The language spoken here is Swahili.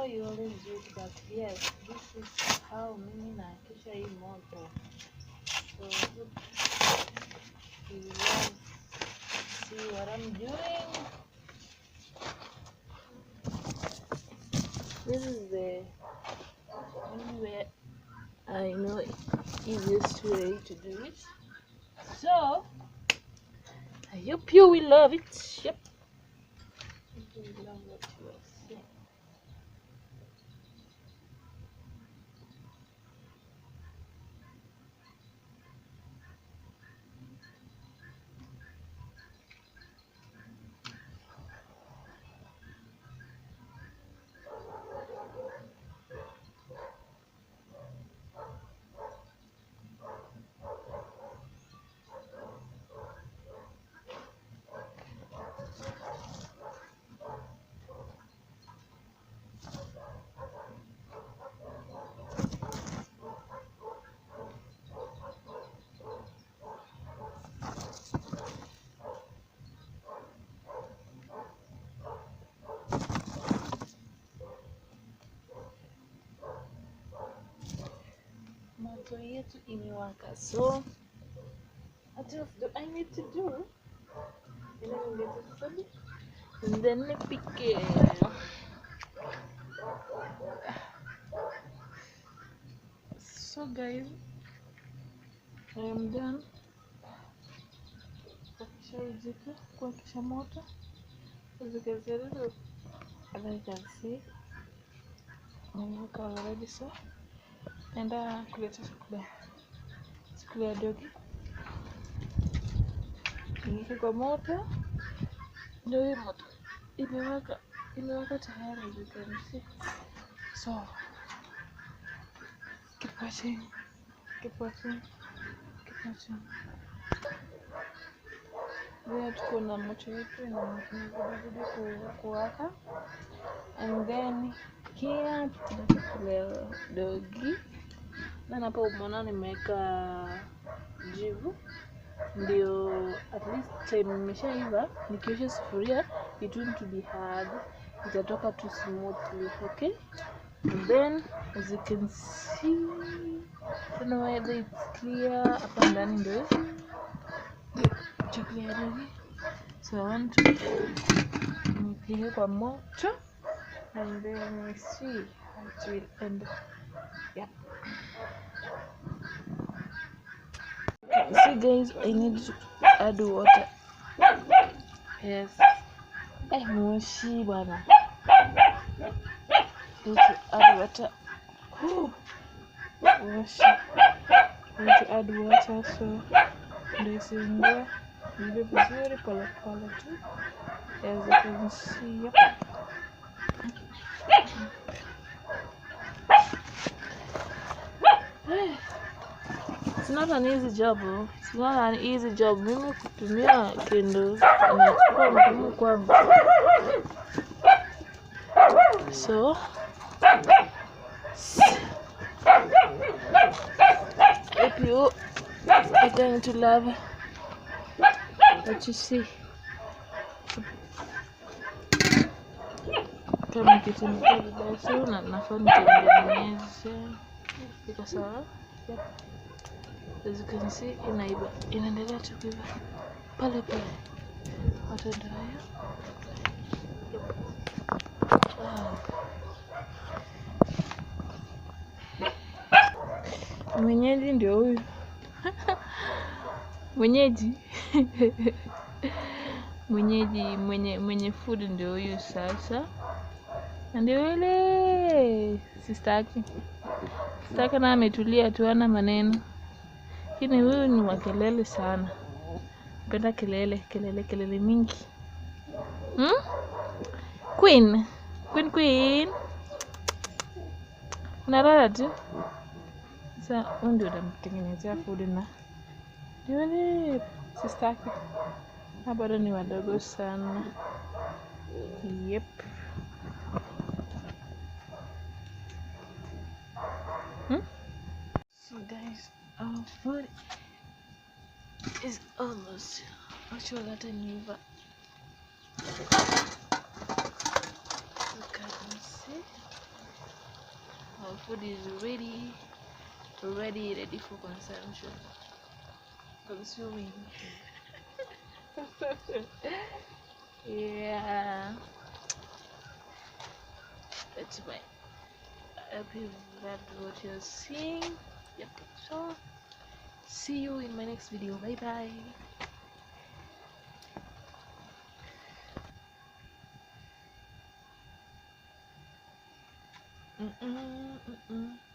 you always do it, but yes, this is how mimi nahakisha hii moto. So you guys see what I'm doing. This is the only way I know easiest way to do it. So I hope you will love it. Yep. I hope you will love what you are seeing. Moto yetu imewaka, so what else do I need to do? And then get it ready, and then nipike. So guys, I am done. Kuhakisha moto, as you can see, as you can see, nimeweka already. So naenda kuleta sufuria dogo, niweke kwa moto. Ndio hii moto imewaka tayari, as you can see. So keep watching. Then tuko na moto yetu inazidi kuwaka, and then here tunaweka sufuria dogi, na hapo umeona nimeweka jivu, ndio at least time imeshaiva, nikiosha sufuria it won't be hard, itatoka tu smoothly. Okay, and then as you can see, I don't know whether it's clear, hapa ndani ndio clear dogi. So I want to nipige kwa moto, and then we see how it will end. Yep. See guys, I need to add water. Yes. Moshi bana. Need to add water. Moshi. Need to add water, so ndio isiingie ive vizuri pole pole tu. As you can see, yep. It's not an easy job, bro. It's not an easy job. Mimi kutumia kendo inachukua ngumu kwangu. So if you are going to love what you see, kama kitu mkali basi na nafaa nitengeneze iko sawa. Yep. As you can see, inaendelea tu kuiva pale pale. Watu ndio hayo. Yep. Mwenyeji ndio huyu. mwenye food ndio huyu sasa. Ndio ile sistaki na ametulia tu, ana maneno. Lakini huyu ni wa kelele sana. Napenda kelele mingi. Queen. Unalala tu. Sasa huyu ndio namtengenezea food na ndio ile sistaki. Bado ni wadogo sana. Yep. So guys, our food is almost actually that I knew, but you can see food is ready for consumption. Consuming. Yeah, that's my. I hope you loved what you're seeing. Yep. So see you in my next video. Bye bye. Mm-mm, mm-mm.